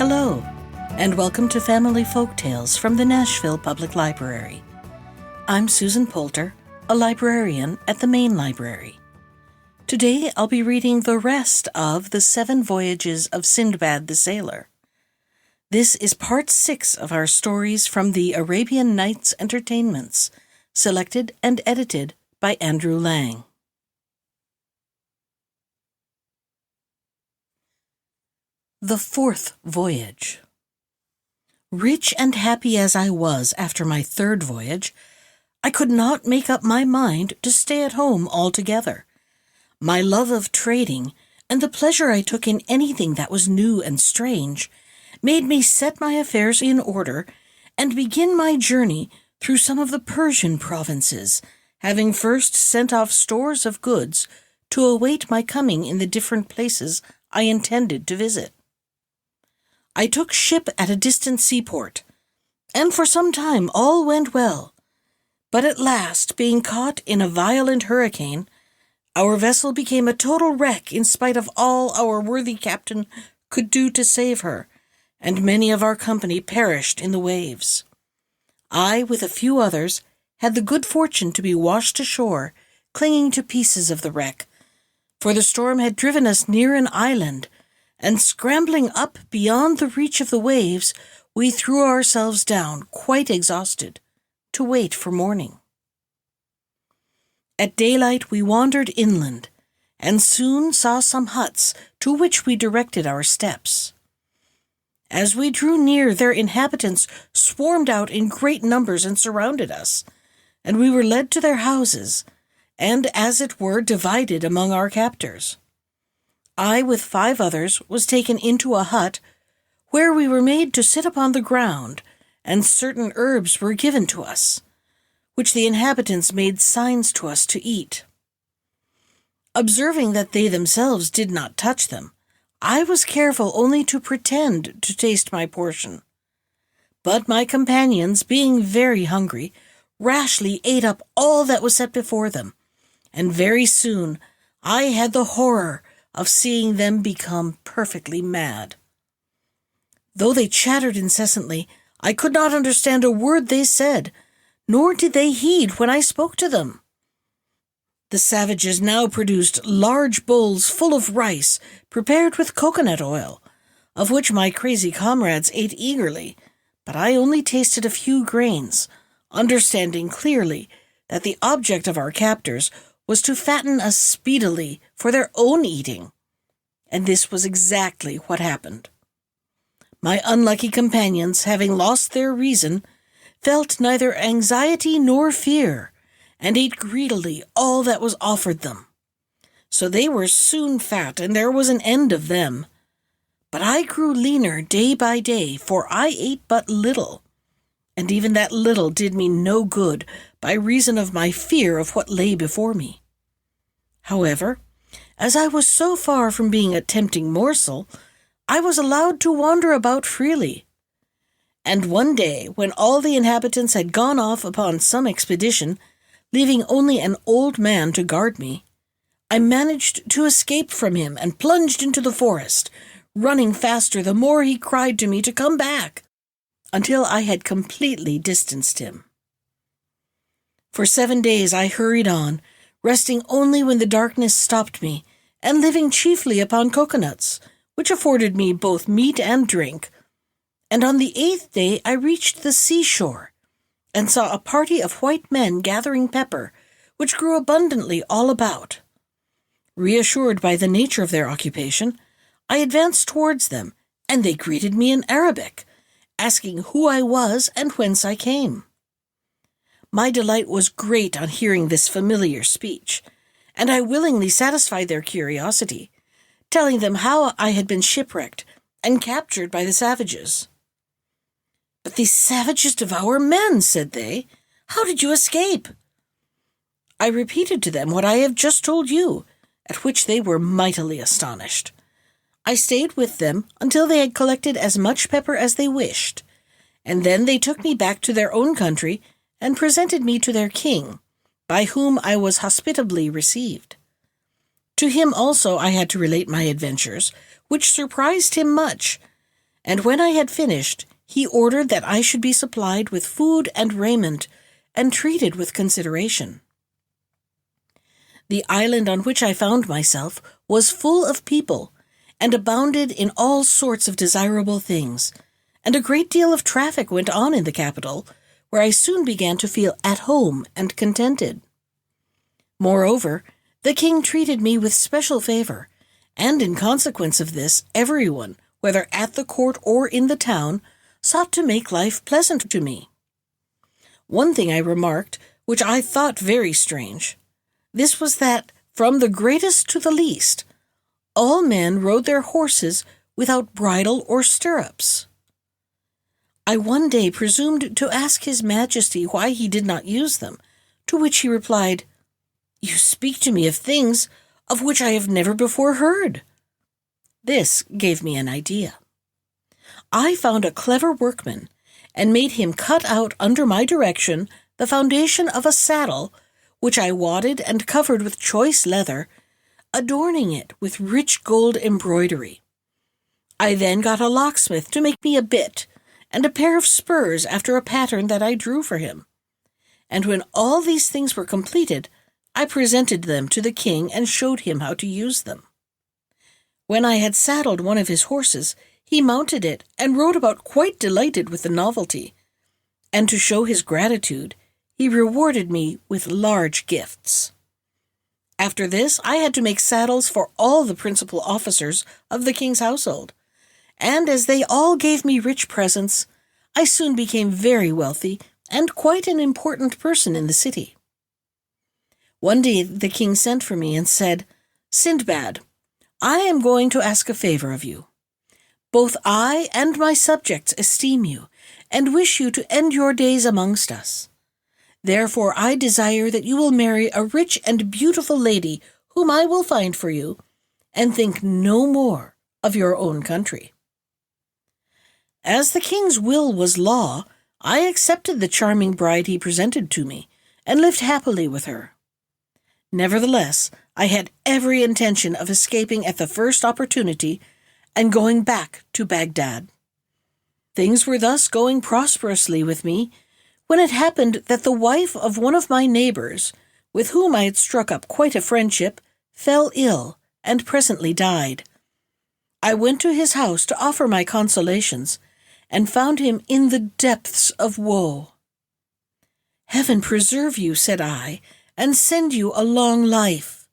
Hello, and welcome to Family Folk Tales from the Nashville Public Library. I'm Susan Poulter, a librarian at the main library. Today I'll be reading the rest of The 7 Voyages of Sindbad the Sailor. This is part 6 of our stories from the Arabian Nights Entertainments, selected and edited by Andrew Lang. The 4th Voyage. Rich and happy as I was after my 3rd voyage, I could not make up my mind to stay at home altogether. My love of trading and the pleasure I took in anything that was new and strange made me set my affairs in order and begin my journey through some of the Persian provinces, having first sent off stores of goods to await my coming in the different places I intended to visit. I took ship at a distant seaport, and for some time all went well. But at last, being caught in a violent hurricane, our vessel became a total wreck in spite of all our worthy captain could do to save her, and many of our company perished in the waves. I, with a few others, had the good fortune to be washed ashore, clinging to pieces of the wreck, for the storm had driven us near an island, and scrambling up beyond the reach of the waves, we threw ourselves down, quite exhausted, to wait for morning. At daylight we wandered inland, and soon saw some huts to which we directed our steps. As we drew near, their inhabitants swarmed out in great numbers and surrounded us, and we were led to their houses, and as it were divided among our captors. I, with 5 others, was taken into a hut, where we were made to sit upon the ground, and certain herbs were given to us, which the inhabitants made signs to us to eat. Observing that they themselves did not touch them, I was careful only to pretend to taste my portion. But my companions, being very hungry, rashly ate up all that was set before them, and very soon I had the horror of seeing them become perfectly mad. Though they chattered incessantly, I could not understand a word they said, nor did they heed when I spoke to them. The savages now produced large bowls full of rice prepared with coconut oil, of which my crazy comrades ate eagerly, but I only tasted a few grains, understanding clearly that the object of our captors was to fatten us speedily for their own eating, and this was exactly what happened. My unlucky companions, having lost their reason, felt neither anxiety nor fear, and ate greedily all that was offered them. So they were soon fat, and there was an end of them. But I grew leaner day by day, for I ate but little, and even that little did me no good by reason of my fear of what lay before me. However, as I was so far from being a tempting morsel, I was allowed to wander about freely. And one day, when all the inhabitants had gone off upon some expedition, leaving only an old man to guard me, I managed to escape from him and plunged into the forest, running faster the more he cried to me to come back, until I had completely distanced him. For 7 days I hurried on, resting only when the darkness stopped me, and living chiefly upon coconuts, which afforded me both meat and drink. And on the 8th day I reached the seashore, and saw a party of white men gathering pepper, which grew abundantly all about. Reassured by the nature of their occupation, I advanced towards them, and they greeted me in Arabic, asking who I was and whence I came. My delight was great on hearing this familiar speech, and I willingly satisfied their curiosity, telling them how I had been shipwrecked and captured by the savages. "But these savages devour men," said they. "How did you escape?" I repeated to them what I have just told you, at which they were mightily astonished. I stayed with them until they had collected as much pepper as they wished, and then they took me back to their own country and presented me to their king, by whom I was hospitably received. To him also I had to relate my adventures, which surprised him much, And when I had finished, he ordered that I should be supplied with food and raiment and treated with consideration. The island on which I found myself was full of people and abounded in all sorts of desirable things, and a great deal of traffic went on in the capital, where I soon began to feel at home and contented. Moreover, the king treated me with special favor, and in consequence of this, everyone, whether at the court or in the town, sought to make life pleasant to me. One thing I remarked, which I thought very strange. This was that, from the greatest to the least, all men rode their horses without bridle or stirrups. I one day presumed to ask his majesty why he did not use them, to which he replied, "You speak to me of things of which I have never before heard." This gave me an idea. I found a clever workman and made him cut out under my direction the foundation of a saddle, which I wadded and covered with choice leather, adorning it with rich gold embroidery. I then got a locksmith to make me a bit and a pair of spurs after a pattern that I drew for him. And when all these things were completed, I presented them to the king and showed him how to use them. When I had saddled one of his horses, he mounted it and rode about quite delighted with the novelty, and to show his gratitude, he rewarded me with large gifts. After this, I had to make saddles for all the principal officers of the king's household, and as they all gave me rich presents, I soon became very wealthy and quite an important person in the city. One day the king sent for me and said, "Sindbad, I am going to ask a favor of you. Both I and my subjects esteem you and wish you to end your days amongst us. Therefore I desire that you will marry a rich and beautiful lady whom I will find for you, and think no more of your own country." As the king's will was law, I accepted the charming bride he presented to me, and lived happily with her. Nevertheless, I had every intention of escaping at the first opportunity and going back to Baghdad. Things were thus going prosperously with me, when it happened that the wife of one of my neighbors, with whom I had struck up quite a friendship, fell ill and presently died. I went to his house to offer my consolations, and found him in the depths of woe. "Heaven preserve you," said I, "and send you a long life."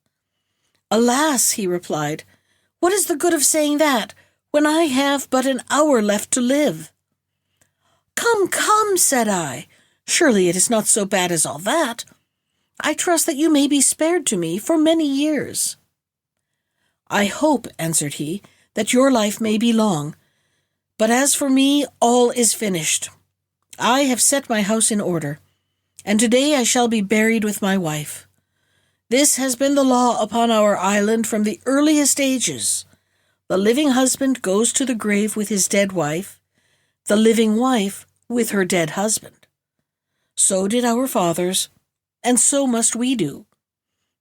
"Alas," he replied, "what is the good of saying that, when I have but an hour left to live?" "Come, come," said I, "surely it is not so bad as all that. I trust that you may be spared to me for many years." "I hope," answered he, "that your life may be long. But as for me, all is finished. I have set my house in order, and today I shall be buried with my wife. This has been the law upon our island from the earliest ages. The living husband goes to the grave with his dead wife, the living wife with her dead husband. So did our fathers, and so must we do.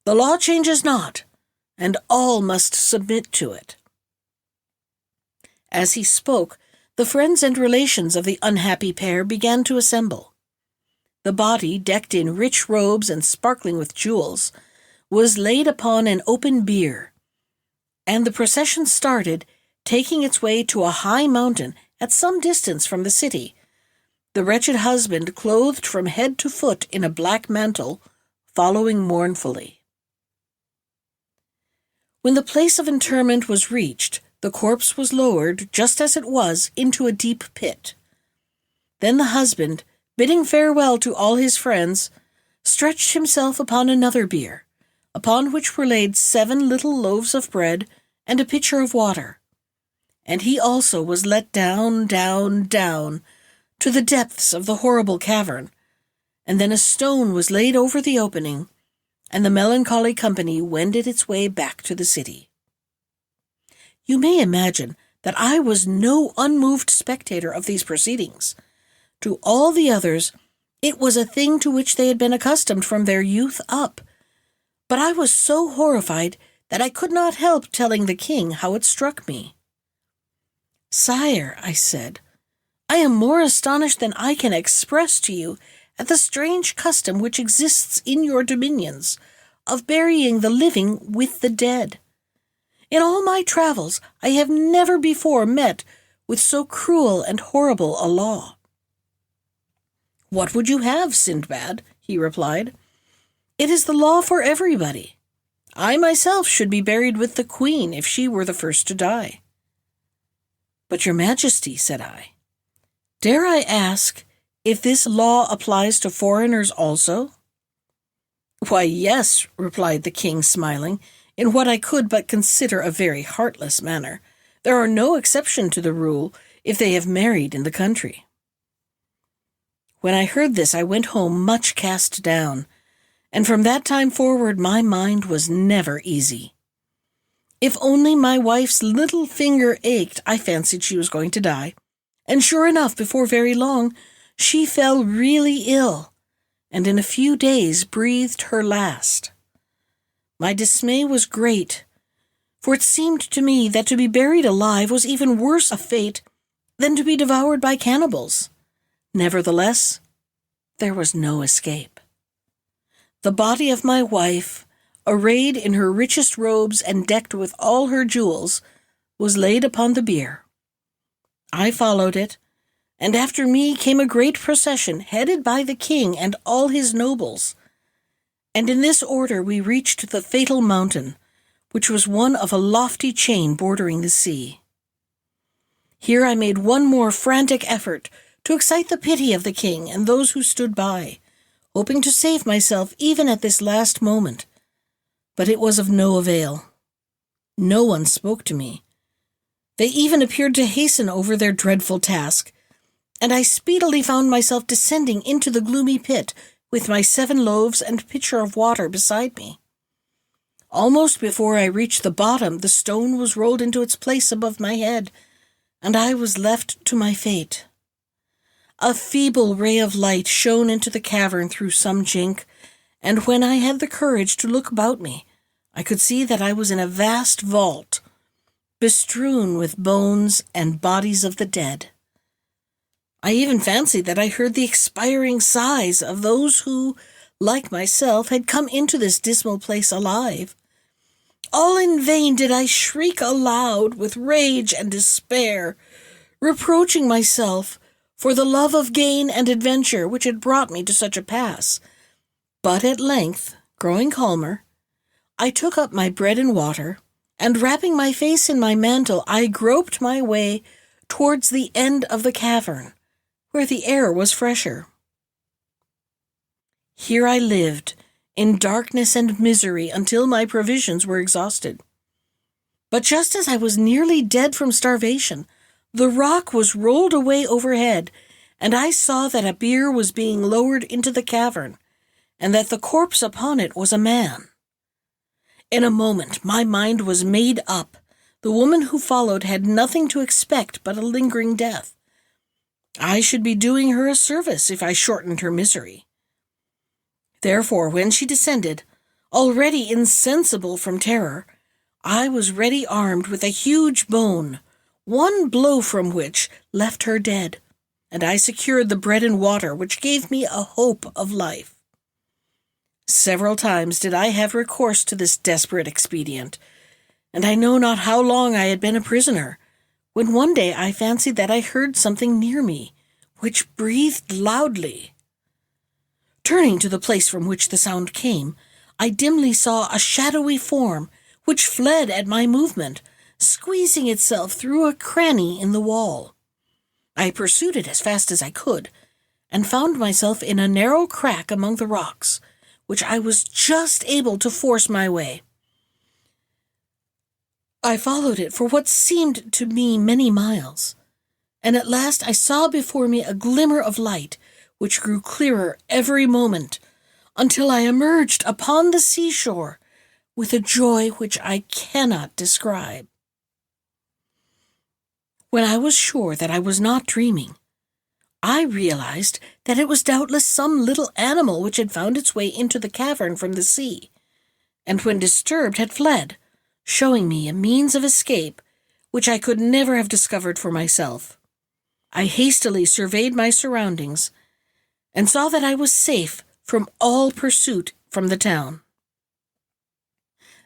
The law changes not, and all must submit to it." As he spoke, the friends and relations of the unhappy pair began to assemble. The body, decked in rich robes and sparkling with jewels, was laid upon an open bier, and the procession started, taking its way to a high mountain at some distance from the city, the wretched husband clothed from head to foot in a black mantle, following mournfully. When the place of interment was reached, the corpse was lowered, just as it was, into a deep pit. Then the husband, bidding farewell to all his friends, stretched himself upon another bier, upon which were laid 7 little loaves of bread and a pitcher of water. And he also was let down, down, down, to the depths of the horrible cavern, and then a stone was laid over the opening, and the melancholy company wended its way back to the city. You may imagine that I was no unmoved spectator of these proceedings. To all the others, it was a thing to which they had been accustomed from their youth up. But I was so horrified that I could not help telling the king how it struck me. "Sire," I said, "I am more astonished than I can express to you at the strange custom which exists in your dominions of burying the living with the dead. In all my travels I have never before met with so cruel and horrible a law." "What would you have, Sindbad?" he replied. "It is the law for everybody. I myself should be buried with the queen if she were the first to die." "But, your majesty," said I, "dare I ask if this law applies to foreigners also?" "Why, yes," replied the king, smiling, in what I could but consider a very heartless manner. "There are no exception to the rule if they have married in the country." When I heard this, I went home much cast down, and from that time forward my mind was never easy. If only my wife's little finger ached, I fancied she was going to die, and sure enough, before very long, she fell really ill, and in a few days breathed her last. My dismay was great, for it seemed to me that to be buried alive was even worse a fate than to be devoured by cannibals. Nevertheless, there was no escape. The body of my wife, arrayed in her richest robes and decked with all her jewels, was laid upon the bier. I followed it, and after me came a great procession headed by the king and all his nobles, and in this order we reached the fatal mountain, which was one of a lofty chain bordering the sea. Here I made one more frantic effort to excite the pity of the king and those who stood by, hoping to save myself even at this last moment. But it was of no avail. No one spoke to me. They even appeared to hasten over their dreadful task, and I speedily found myself descending into the gloomy pit with my 7 loaves and pitcher of water beside me. Almost before I reached the bottom, the stone was rolled into its place above my head, and I was left to my fate. A feeble ray of light shone into the cavern through some chink, and when I had the courage to look about me, I could see that I was in a vast vault, bestrewn with bones and bodies of the dead. I even fancied that I heard the expiring sighs of those who, like myself, had come into this dismal place alive. All in vain did I shriek aloud with rage and despair, reproaching myself for the love of gain and adventure which had brought me to such a pass. But at length, growing calmer, I took up my bread and water, and wrapping my face in my mantle, I groped my way towards the end of the cavern, where the air was fresher. Here I lived, in darkness and misery, until my provisions were exhausted. But just as I was nearly dead from starvation, the rock was rolled away overhead, and I saw that a bier was being lowered into the cavern, and that the corpse upon it was a man. In a moment my mind was made up. The woman who followed had nothing to expect but a lingering death. I should be doing her a service if I shortened her misery. Therefore, when she descended, already insensible from terror, I was ready armed with a huge bone, one blow from which left her dead, and I secured the bread and water which gave me a hope of life. Several times did I have recourse to this desperate expedient, and I know not how long I had been a prisoner, when one day I fancied that I heard something near me, which breathed loudly. Turning to the place from which the sound came, I dimly saw a shadowy form which fled at my movement, squeezing itself through a cranny in the wall. I pursued it as fast as I could, and found myself in a narrow crack among the rocks, which I was just able to force my way. I followed it for what seemed to me many miles, and at last I saw before me a glimmer of light, which grew clearer every moment, until I emerged upon the seashore with a joy which I cannot describe. When I was sure that I was not dreaming, I realized that it was doubtless some little animal which had found its way into the cavern from the sea, and when disturbed had fled, showing me a means of escape which I could never have discovered for myself. I hastily surveyed my surroundings and saw that I was safe from all pursuit from the town.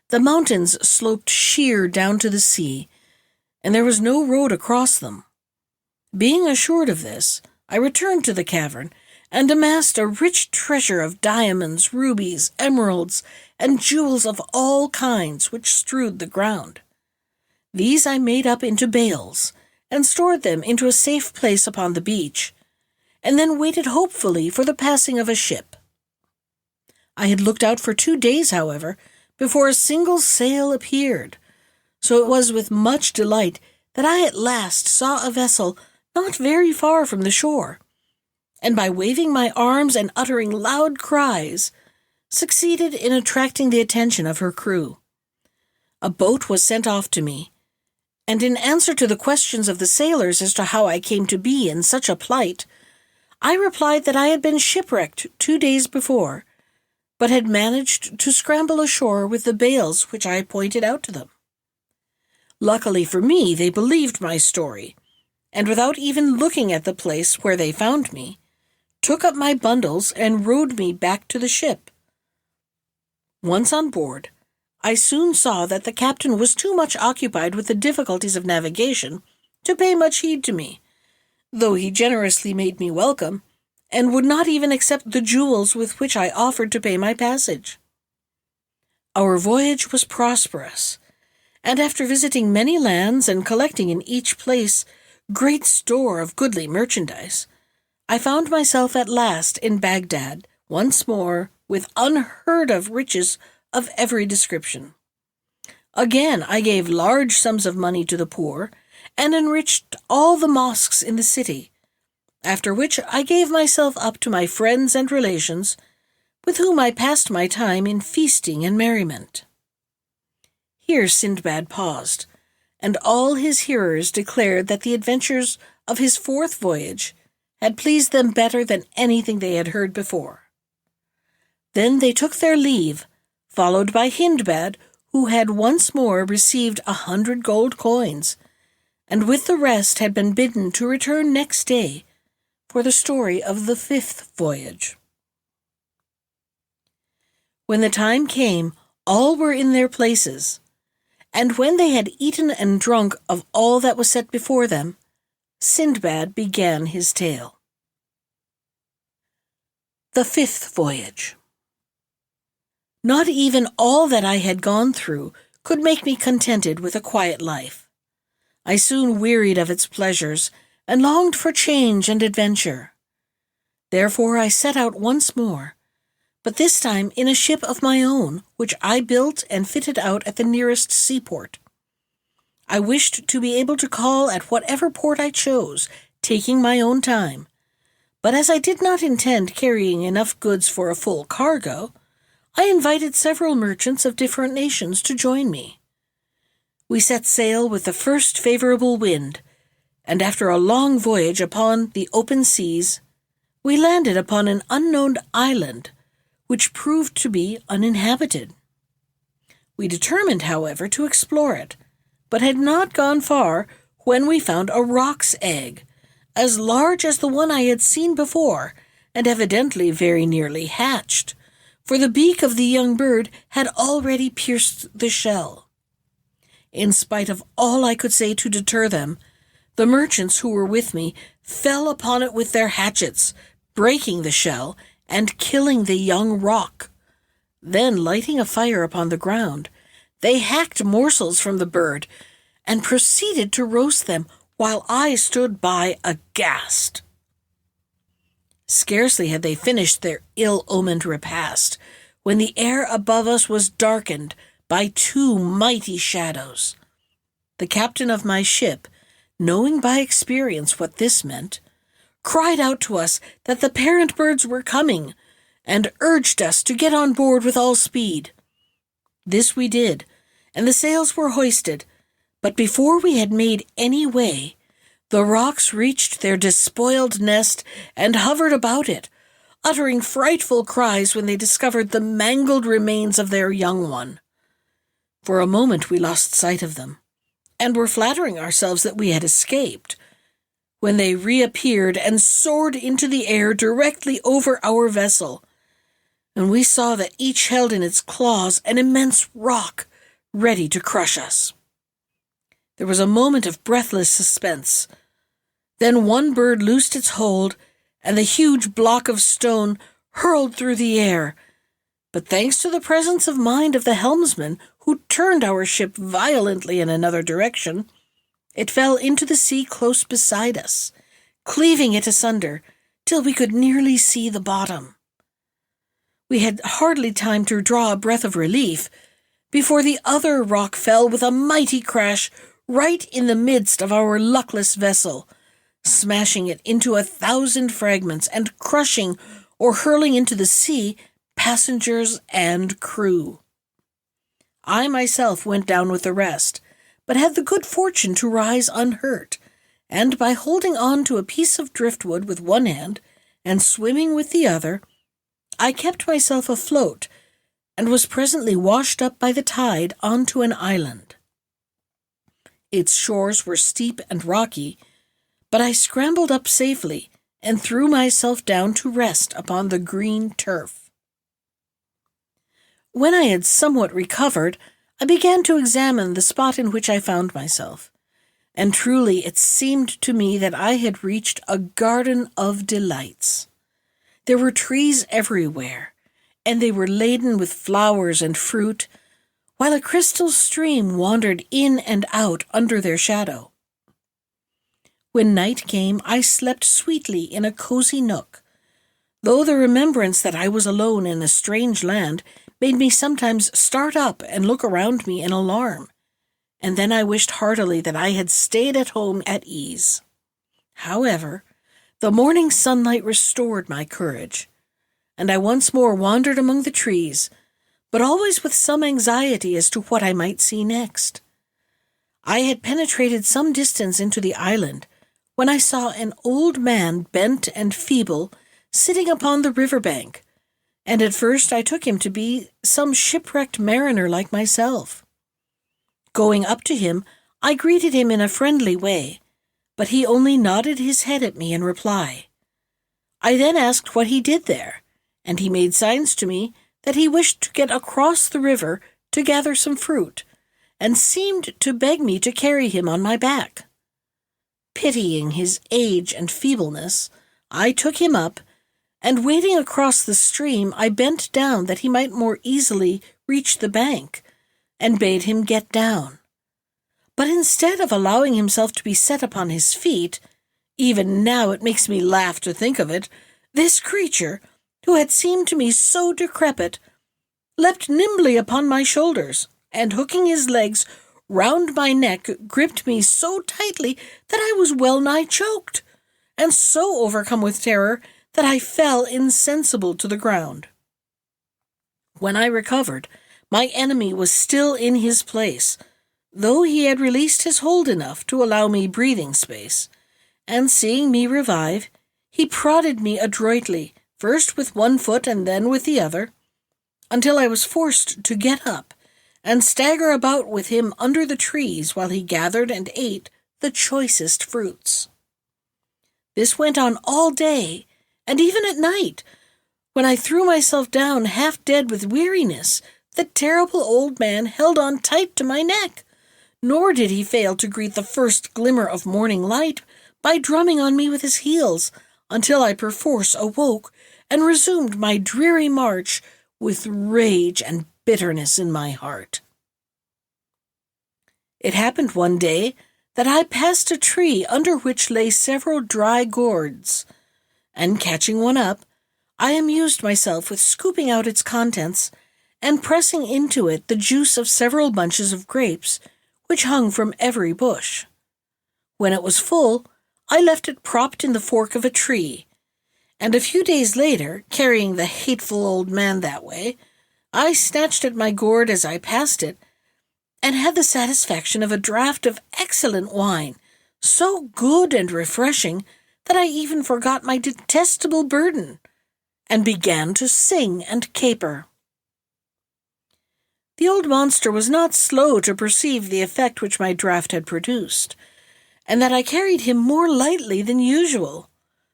The mountains sloped sheer down to the sea, and there was no road across them. Being assured of this, I returned to the cavern and amassed a rich treasure of diamonds, rubies, emeralds, and jewels of all kinds which strewed the ground. These I made up into bales and stored them into a safe place upon the beach, and then waited hopefully for the passing of a ship. I had looked out for 2 days, however, before a single sail appeared, so it was with much delight that I at last saw a vessel not very far from the shore, and by waving my arms and uttering loud cries, succeeded in attracting the attention of her crew. A boat was sent off to me, and in answer to the questions of the sailors as to how I came to be in such a plight, I replied that I had been shipwrecked 2 days before, but had managed to scramble ashore with the bales which I pointed out to them. Luckily for me, they believed my story, and without even looking at the place where they found me, took up my bundles and rowed me back to the ship. Once on board, I soon saw that the captain was too much occupied with the difficulties of navigation to pay much heed to me, though he generously made me welcome, and would not even accept the jewels with which I offered to pay my passage. Our voyage was prosperous, and after visiting many lands and collecting in each place great store of goodly merchandise, I found myself at last in Baghdad once more with unheard-of riches of every description. Again I gave large sums of money to the poor and enriched all the mosques in the city, after which I gave myself up to my friends and relations, with whom I passed my time in feasting and merriment. Here Sindbad paused, and all his hearers declared that the adventures of his 4th voyage had pleased them better than anything they had heard before. Then they took their leave, followed by Hindbad, who had once more received 100 gold coins, and with the rest had been bidden to return next day for the story of the 5th voyage. When the time came, all were in their places, and when they had eaten and drunk of all that was set before them, Sindbad began his tale. The 5th voyage. Not even all that I had gone through could make me contented with a quiet life. I soon wearied of its pleasures and longed for change and adventure. Therefore I set out once more, but this time in a ship of my own, which I built and fitted out at the nearest seaport. I wished to be able to call at whatever port I chose, taking my own time, but as I did not intend carrying enough goods for a full cargo, I invited several merchants of different nations to join me. We set sail with the first favorable wind, and after a long voyage upon the open seas, we landed upon an unknown island, which proved to be uninhabited. We determined, however, to explore it, but had not gone far when we found a roc's egg, as large as the one I had seen before, and evidently very nearly hatched, for the beak of the young bird had already pierced the shell. In spite of all I could say to deter them, the merchants who were with me fell upon it with their hatchets, breaking the shell and killing the young roc. Then, lighting a fire upon the ground, they hacked morsels from the bird and proceeded to roast them while I stood by aghast. Scarcely had they finished their ill-omened repast when the air above us was darkened by 2 mighty shadows. The captain of my ship, knowing by experience what this meant, cried out to us that the parent birds were coming, and urged us to get on board with all speed. This we did, and the sails were hoisted, but before we had made any way, the rocs reached their despoiled nest and hovered about it, uttering frightful cries when they discovered the mangled remains of their young one. For a moment we lost sight of them, and were flattering ourselves that we had escaped, when they reappeared and soared into the air directly over our vessel, and we saw that each held in its claws an immense rock ready to crush us. There was a moment of breathless suspense. Then one bird loosed its hold, and the huge block of stone hurled through the air. But thanks to the presence of mind of the helmsman, who turned our ship violently in another direction, it fell into the sea close beside us, cleaving it asunder, till we could nearly see the bottom. We had hardly time to draw a breath of relief before the other rock fell with a mighty crash right in the midst of our luckless vessel, smashing it into 1,000 fragments and crushing or hurling into the sea passengers and crew. I myself went down with the rest, but had the good fortune to rise unhurt, and by holding on to a piece of driftwood with one hand and swimming with the other, I kept myself afloat and was presently washed up by the tide onto an island. Its shores were steep and rocky, but I scrambled up safely and threw myself down to rest upon the green turf. When I had somewhat recovered, I began to examine the spot in which I found myself, and truly it seemed to me that I had reached a garden of delights. There were trees everywhere, and they were laden with flowers and fruit, while a crystal stream wandered in and out under their shadow. When night came, I slept sweetly in a cozy nook, though the remembrance that I was alone in a strange land made me sometimes start up and look around me in alarm, and then I wished heartily that I had stayed at home at ease. However, the morning sunlight restored my courage, and I once more wandered among the trees, but always with some anxiety as to what I might see next. I had penetrated some distance into the island when I saw an old man, bent and feeble, sitting upon the river bank, and at first I took him to be some shipwrecked mariner like myself. Going up to him, I greeted him in a friendly way, but he only nodded his head at me in reply. I then asked what he did there, and he made signs to me that he wished to get across the river to gather some fruit, and seemed to beg me to carry him on my back. Pitying his age and feebleness, I took him up, and wading across the stream, I bent down that he might more easily reach the bank, and bade him get down. But instead of allowing himself to be set upon his feet, even now it makes me laugh to think of it, this creature, who had seemed to me so decrepit, leapt nimbly upon my shoulders, and hooking his legs round my neck, gripped me so tightly that I was well nigh choked, and so overcome with terror that I fell insensible to the ground. When I recovered, my enemy was still in his place, though he had released his hold enough to allow me breathing space, and seeing me revive, he prodded me adroitly, first with one foot and then with the other, until I was forced to get up and stagger about with him under the trees while he gathered and ate the choicest fruits. This went on all day, and even at night, when I threw myself down half dead with weariness, the terrible old man held on tight to my neck, nor did he fail to greet the first glimmer of morning light by drumming on me with his heels, until I perforce awoke and resumed my dreary march with rage and bitterness in my heart. It happened one day that I passed a tree under which lay several dry gourds, and catching one up, I amused myself with scooping out its contents and pressing into it the juice of several bunches of grapes which hung from every bush. When it was full, I left it propped in the fork of a tree, and a few days later, carrying the hateful old man that way, I snatched at my gourd as I passed it, and had the satisfaction of a draught of excellent wine, so good and refreshing that I even forgot my detestable burden, and began to sing and caper. The old monster was not slow to perceive the effect which my draught had produced, and that I carried him more lightly than usual.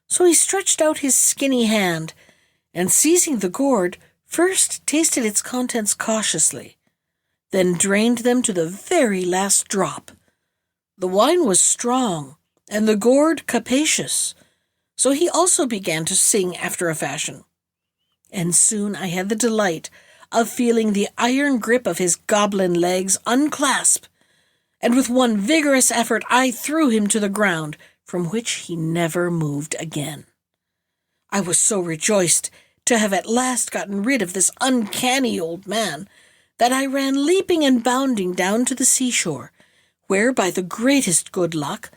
So he stretched out his skinny hand, and seizing the gourd, first tasted its contents cautiously, then drained them to the very last drop. The wine was strong, and the gourd capacious, so he also began to sing after a fashion. And soon I had the delight of feeling the iron grip of his goblin legs unclasp, and with one vigorous effort I threw him to the ground, from which he never moved again. I was so rejoiced to have at last gotten rid of this uncanny old man that I ran leaping and bounding down to the seashore, where, by the greatest good luck,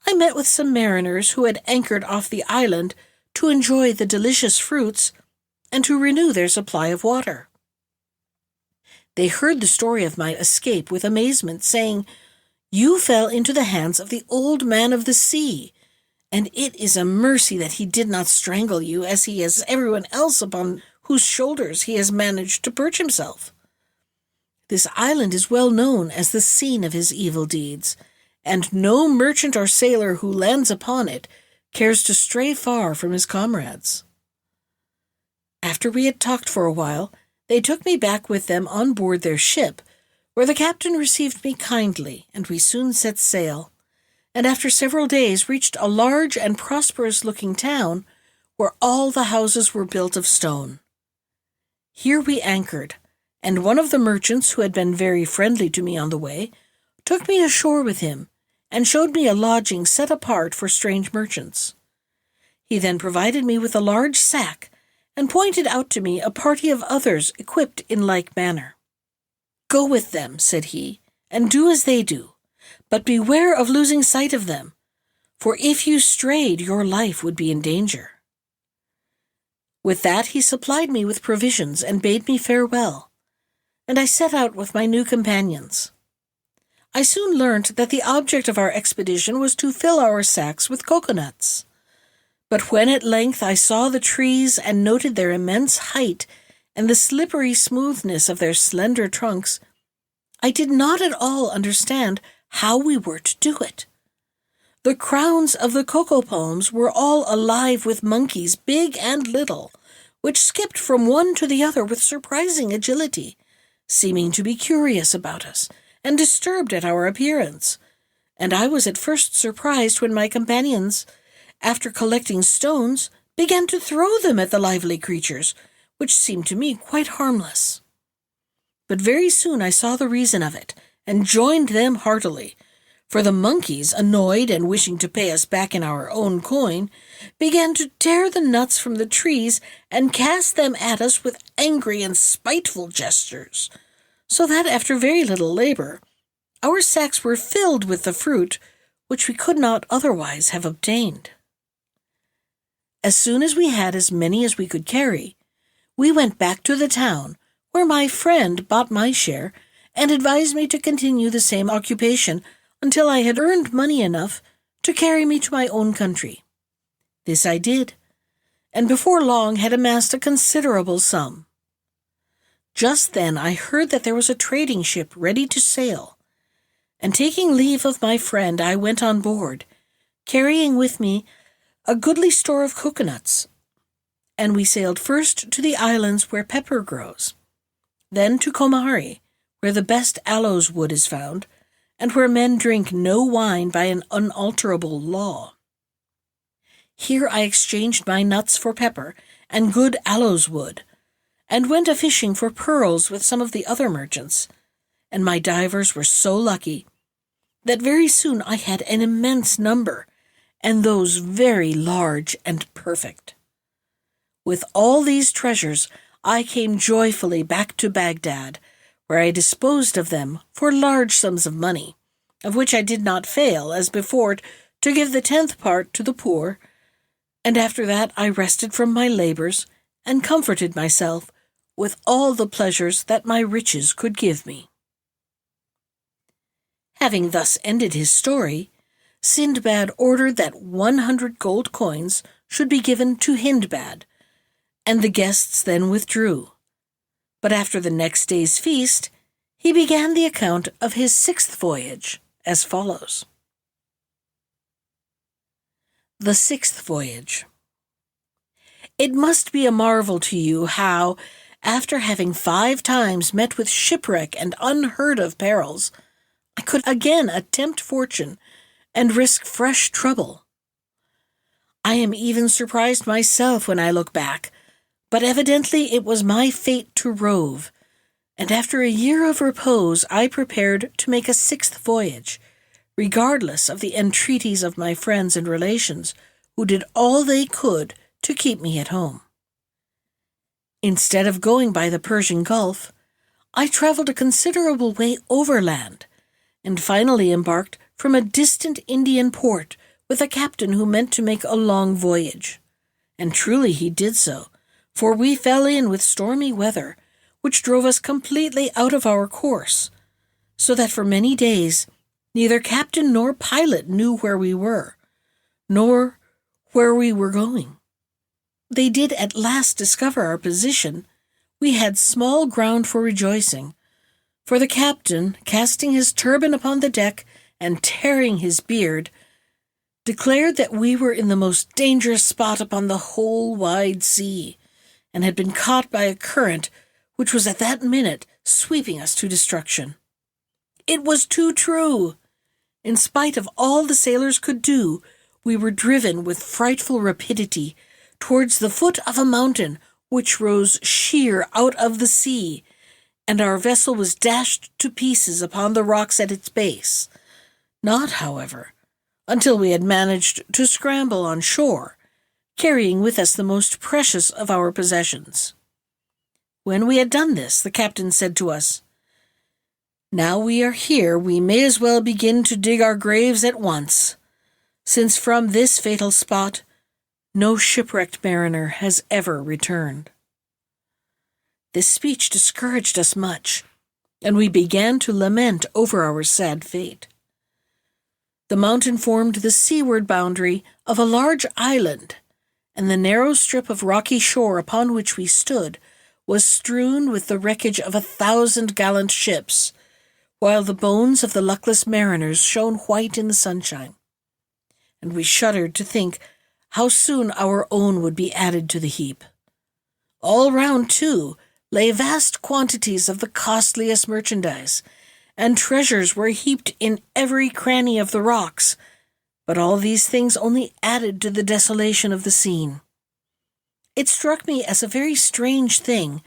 I met with some mariners who had anchored off the island to enjoy the delicious fruits and to renew their supply of water. They heard the story of my escape with amazement, saying, "You fell into the hands of the old man of the sea, and it is a mercy that he did not strangle you, as he has everyone else upon whose shoulders he has managed to perch himself. This island is well known as the scene of his evil deeds, and no merchant or sailor who lands upon it cares to stray far from his comrades." After we had talked for a while, they took me back with them on board their ship, where the captain received me kindly, and we soon set sail, and after several days reached a large and prosperous-looking town, where all the houses were built of stone. Here we anchored, and one of the merchants, who had been very friendly to me on the way, took me ashore with him, and showed me a lodging set apart for strange merchants. He then provided me with a large sack, and pointed out to me a party of others equipped in like manner. "Go with them," said he, "and do as they do, but beware of losing sight of them, for if you strayed, your life would be in danger." With that he supplied me with provisions and bade me farewell, and I set out with my new companions. I soon learnt that the object of our expedition was to fill our sacks with coconuts. But when at length I saw the trees and noted their immense height and the slippery smoothness of their slender trunks, I did not at all understand how we were to do it. The crowns of the cocoa palms were all alive with monkeys, big and little, which skipped from one to the other with surprising agility, seeming to be curious about us and disturbed at our appearance, and I was at first surprised when my companions, after collecting stones, began to throw them at the lively creatures, which seemed to me quite harmless. But very soon I saw the reason of it, and joined them heartily, for the monkeys, annoyed and wishing to pay us back in our own coin, began to tear the nuts from the trees and cast them at us with angry and spiteful gestures, so that after very little labor, our sacks were filled with the fruit which we could not otherwise have obtained. As soon as we had as many as we could carry, we went back to the town, where my friend bought my share and advised me to continue the same occupation until I had earned money enough to carry me to my own country. This I did, and before long had amassed a considerable sum. Just then I heard that there was a trading ship ready to sail, and taking leave of my friend I went on board, carrying with me a goodly store of coconuts, and we sailed first to the islands where pepper grows, then to Komari, where the best aloes wood is found, and where men drink no wine by an unalterable law. Here I exchanged my nuts for pepper and good aloes wood, and went a-fishing for pearls with some of the other merchants, and my divers were so lucky that very soon I had an immense number, and those very large and perfect. With all these treasures I came joyfully back to Baghdad, where I disposed of them for large sums of money, of which I did not fail, as before, to give the 10th part to the poor, and after that I rested from my labors and comforted myself with all the pleasures that my riches could give me. Having thus ended his story, Sindbad ordered that 100 gold coins should be given to Hindbad, and the guests then withdrew. But after the next day's feast, He began the account of his 6th voyage as follows. The 6th voyage. It must be a marvel to you how, after having 5 times met with shipwreck and unheard-of perils, I could again attempt fortune and risk fresh trouble. I am even surprised myself when I look back, but evidently it was my fate to rove, and after a year of repose I prepared to make a 6th voyage, regardless of the entreaties of my friends and relations, who did all they could to keep me at home. Instead of going by the Persian Gulf, I traveled a considerable way overland, and finally embarked from a distant Indian port with a captain who meant to make a long voyage. And truly he did so, for we fell in with stormy weather, which drove us completely out of our course, so that for many days neither captain nor pilot knew where we were, nor where we were going. They did at last discover our position. We had small ground for rejoicing, for the captain, casting his turban upon the deck and tearing his beard, declared that we were in the most dangerous spot upon the whole wide sea, and had been caught by a current which was at that minute sweeping us to destruction. It was too true. In spite of all the sailors could do, we were driven with frightful rapidity towards the foot of a mountain which rose sheer out of the sea, and our vessel was dashed to pieces upon the rocks at its base. Not, however, until we had managed to scramble on shore, carrying with us the most precious of our possessions. When we had done this, the captain said to us, "Now we are here, we may as well begin to dig our graves at once, since from this fatal spot no shipwrecked mariner has ever returned." This speech discouraged us much, and we began to lament over our sad fate. The mountain formed the seaward boundary of a large island, and the narrow strip of rocky shore upon which we stood was strewn with the wreckage of 1,000 gallant ships, while the bones of the luckless mariners shone white in the sunshine. And we shuddered to think how soon our own would be added to the heap. All round, too, lay vast quantities of the costliest merchandise, and treasures were heaped in every cranny of the rocks, but all these things only added to the desolation of the scene. It struck me as a very strange thing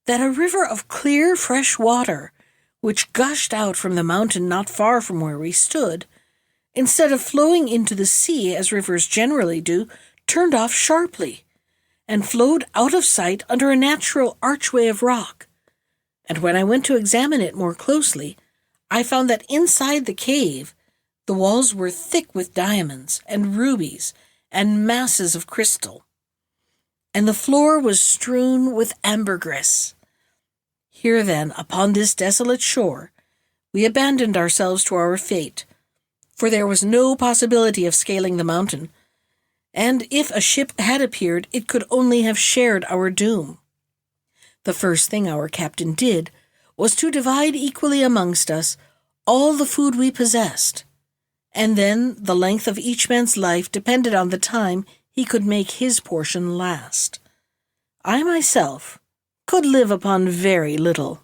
that a river of clear, fresh water, which gushed out from the mountain not far from where we stood, instead of flowing into the sea as rivers generally do, turned off sharply, and flowed out of sight under a natural archway of rock. And when I went to examine it more closely, I found that inside the cave the walls were thick with diamonds and rubies and masses of crystal, and the floor was strewn with ambergris. Here then, upon this desolate shore, we abandoned ourselves to our fate, for there was no possibility of scaling the mountain, and if a ship had appeared, it could only have shared our doom. The first thing our captain did was to divide equally amongst us all the food we possessed, and then the length of each man's life depended on the time he could make his portion last. I myself could live upon very little.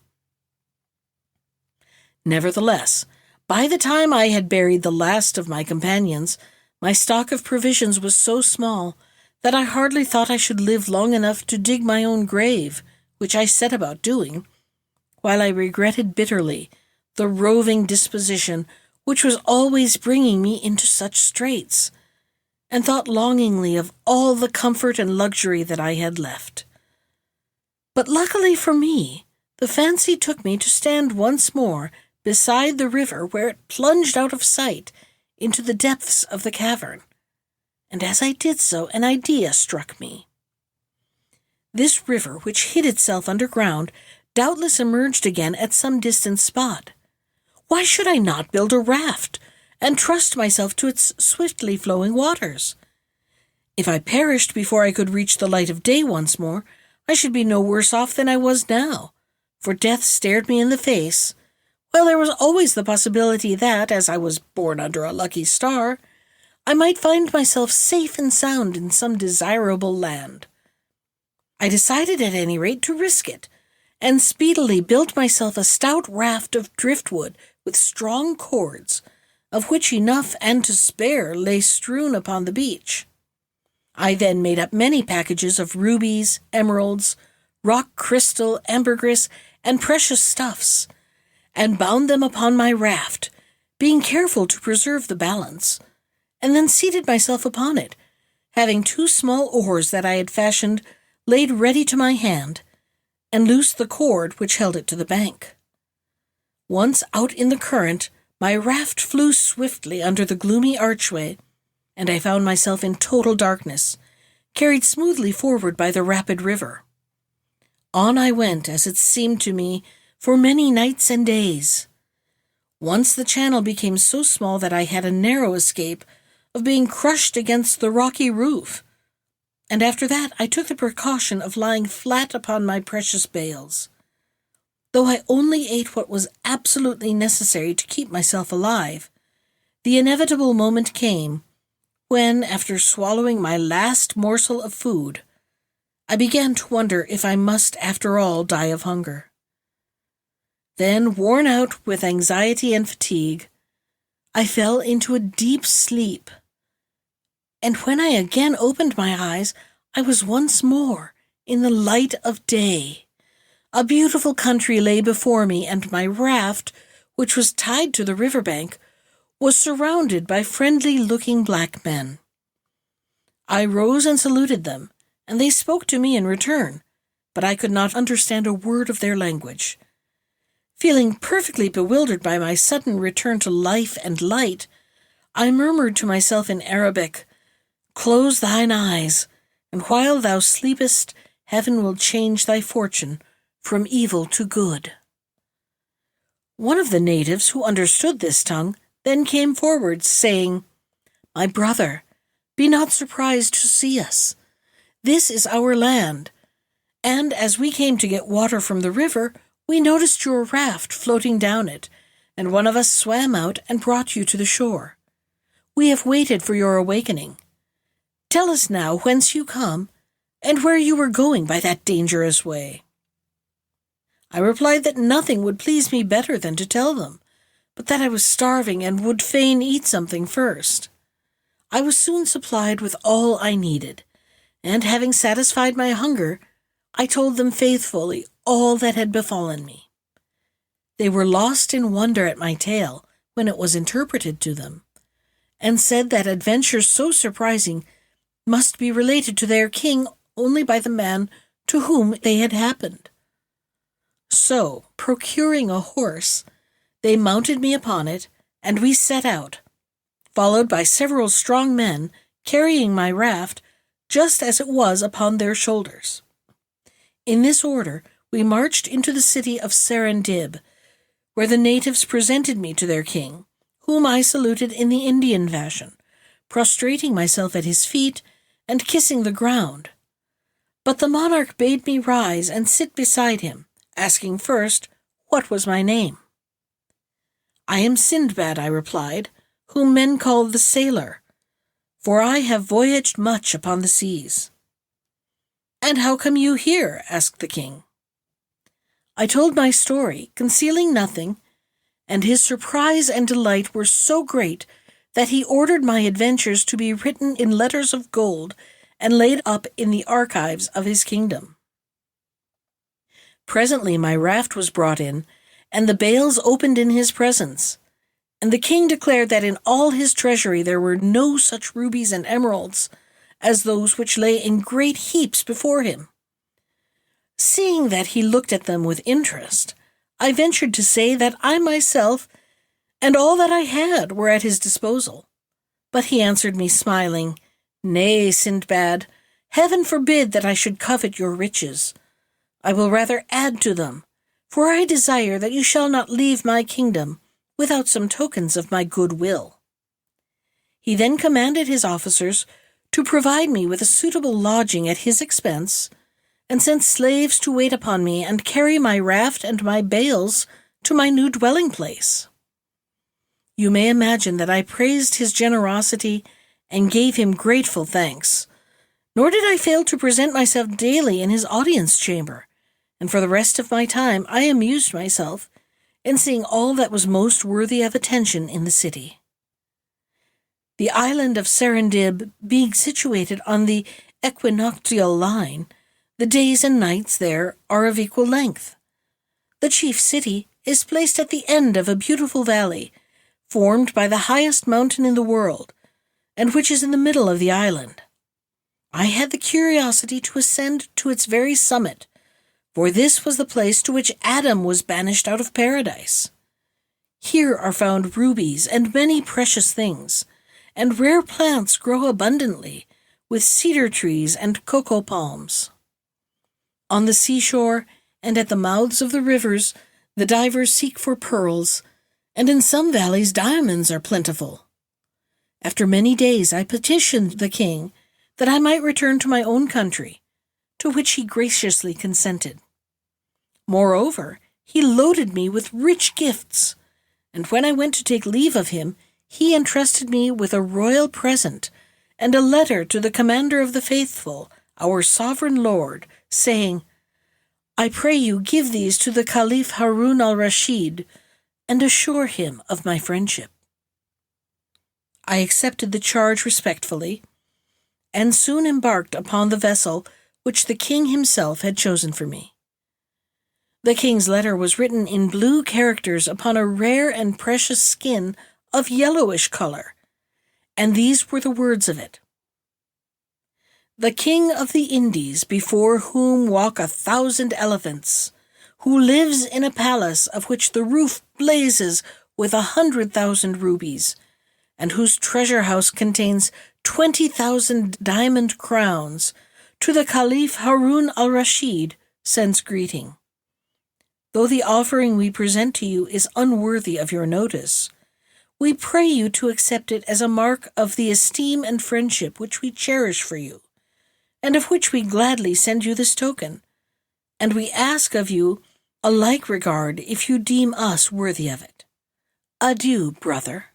Nevertheless, by the time I had buried the last of my companions, my stock of provisions was so small that I hardly thought I should live long enough to dig my own grave, which I set about doing, while I regretted bitterly the roving disposition which was always bringing me into such straits, and thought longingly of all the comfort and luxury that I had left. But luckily for me, the fancy took me to stand once more beside the river where it plunged out of sight into the depths of the cavern, and as I did so an idea struck me. This river, which hid itself underground, doubtless emerged again at some distant spot. Why should I not build a raft and trust myself to its swiftly flowing waters? If I perished before I could reach the light of day once more, I should be no worse off than I was now, for death stared me in the face, while there was always the possibility that, as I was born under a lucky star, I might find myself safe and sound in some desirable land. I decided at any rate to risk it, and speedily built myself a stout raft of driftwood with strong cords, of which enough and to spare lay strewn upon the beach. I then made up many packages of rubies, emeralds, rock crystal, ambergris, and precious stuffs, and bound them upon my raft, being careful to preserve the balance, and then seated myself upon it, having 2 small oars that I had fashioned laid ready to my hand, and loosed the cord which held it to the bank. Once out in the current, my raft flew swiftly under the gloomy archway, and I found myself in total darkness, carried smoothly forward by the rapid river. On I went, as it seemed to me, for many nights and days. Once the channel became so small that I had a narrow escape of being crushed against the rocky roof, and after that I took the precaution of lying flat upon my precious bales. Though I only ate what was absolutely necessary to keep myself alive, the inevitable moment came when, after swallowing my last morsel of food, I began to wonder if I must, after all, die of hunger. Then, worn out with anxiety and fatigue, I fell into a deep sleep, and when I again opened my eyes, I was once more in the light of day. A beautiful country lay before me, and my raft, which was tied to the riverbank, was surrounded by friendly-looking black men. I rose and saluted them, and they spoke to me in return, but I could not understand a word of their language. Feeling perfectly bewildered by my sudden return to life and light, I murmured to myself in Arabic, "Close thine eyes, and while thou sleepest, heaven will change thy fortune from evil to good." One of the natives who understood this tongue then came forward, saying, "My brother, be not surprised to see us. This is our land, and as we came to get water from the river, we noticed your raft floating down it, and one of us swam out and brought you to the shore. We have waited for your awakening. Tell us now whence you come, and where you were going by that dangerous way." I replied that nothing would please me better than to tell them, but that I was starving and would fain eat something first. I was soon supplied with all I needed, and having satisfied my hunger, I told them faithfully all that had befallen me. They were lost in wonder at my tale when it was interpreted to them, and said that adventures so surprising must be related to their king only by the man to whom they had happened. So, procuring a horse, they mounted me upon it, and we set out, followed by several strong men carrying my raft just as it was upon their shoulders. In this order, we marched into the city of Sindbad, where the natives presented me to their king, whom I saluted in the Indian fashion, prostrating myself at his feet and kissing the ground. But the monarch bade me rise and sit beside him, asking first what was my name. "I am Sindbad," I replied, "whom men call the sailor, for I have voyaged much upon the seas." "And how come you here?" asked the king. I told my story, concealing nothing, and his surprise and delight were so great that he ordered my adventures to be written in letters of gold and laid up in the archives of his kingdom. Presently my raft was brought in, and the bales opened in his presence, and the king declared that in all his treasury there were no such rubies and emeralds as those which lay in great heaps before him. Seeing that he looked at them with interest, I ventured to say that I myself and all that I had were at his disposal. But he answered me, smiling, "Nay, Sindbad, heaven forbid that I should covet your riches. I will rather add to them, for I desire that you shall not leave my kingdom without some tokens of my good will." He then commanded his officers to provide me with a suitable lodging at his expense, and sent slaves to wait upon me and carry my raft and my bales to my new dwelling place. You may imagine that I praised his generosity and gave him grateful thanks, nor did I fail to present myself daily in his audience chamber, and for the rest of my time I amused myself in seeing all that was most worthy of attention in the city. The island of Sindbad being situated on the equinoctial line, the days and nights there are of equal length. The chief city is placed at the end of a beautiful valley, formed by the highest mountain in the world, and which is in the middle of the island. I had the curiosity to ascend to its very summit, for this was the place to which Adam was banished out of paradise. Here are found rubies and many precious things, and rare plants grow abundantly, with cedar trees and cocoa palms. On the seashore and at the mouths of the rivers, the divers seek for pearls, and in some valleys diamonds are plentiful. After many days I petitioned the king that I might return to my own country, to which he graciously consented. Moreover, he loaded me with rich gifts, and when I went to take leave of him, he entrusted me with a royal present and a letter to the commander of the faithful, our sovereign lord, saying, "I pray you give these to the Caliph Harun al-Rashid, and assure him of my friendship." I accepted the charge respectfully, and soon embarked upon the vessel which the king himself had chosen for me. The king's letter was written in blue characters upon a rare and precious skin of yellowish color, and these were the words of it. "The king of the Indies, before whom walk 1,000 elephants, who lives in a palace of which the roof blazes with 100,000 rubies, and whose treasure house contains 20,000 diamond crowns, to the Caliph Harun al-Rashid sends greeting. Though the offering we present to you is unworthy of your notice, we pray you to accept it as a mark of the esteem and friendship which we cherish for you, and of which we gladly send you this token, and we ask of you a like regard if you deem us worthy of it. Adieu, brother."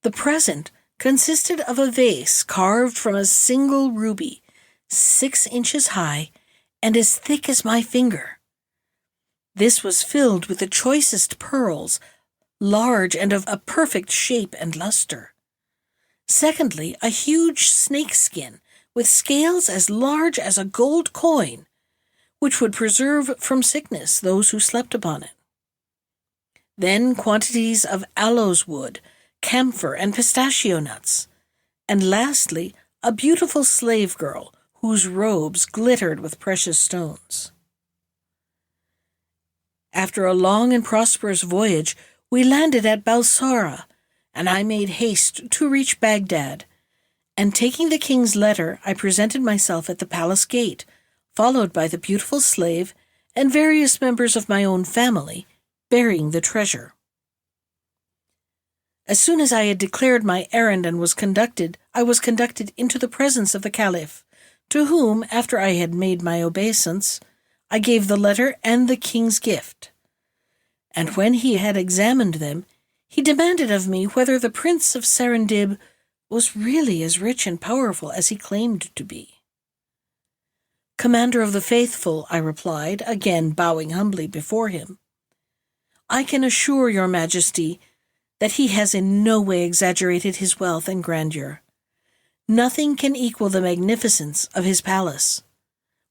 The present consisted of a vase carved from a single ruby, 6 inches high and as thick as my finger. This was filled with the choicest pearls, large and of a perfect shape and luster. Secondly, a huge snakeskin with scales as large as a gold coin, which would preserve from sickness those who slept upon it. Then quantities of aloes wood, camphor, and pistachio nuts, and lastly, a beautiful slave girl whose robes glittered with precious stones. After a long and prosperous voyage, we landed at Balsara, and I made haste to reach Baghdad, and taking the king's letter, I presented myself at the palace gate, followed by the beautiful slave and various members of my own family, bearing the treasure. As soon as I had declared my errand and I was conducted into the presence of the Caliph, to whom, after I had made my obeisance, I gave the letter and the king's gift. And when he had examined them, he demanded of me whether the Prince of Sindbad was really as rich and powerful as he claimed to be. "Commander of the faithful," I replied, again bowing humbly before him, "I can assure your majesty that he has in no way exaggerated his wealth and grandeur. Nothing can equal the magnificence of his palace.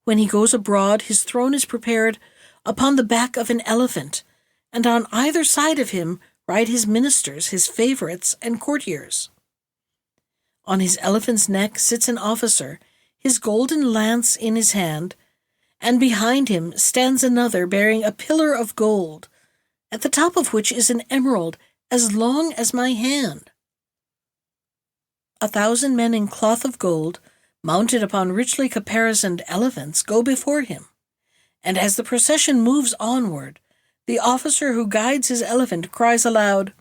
When he goes abroad, his throne is prepared upon the back of an elephant, and on either side of him ride his ministers, his favorites, and courtiers. On his elephant's neck sits an officer, his golden lance in his hand, and behind him stands another bearing a pillar of gold, at the top of which is an emerald as long as my hand. 1,000 men in cloth of gold, mounted upon richly caparisoned elephants, go before him, and as the procession moves onward, the officer who guides his elephant cries aloud,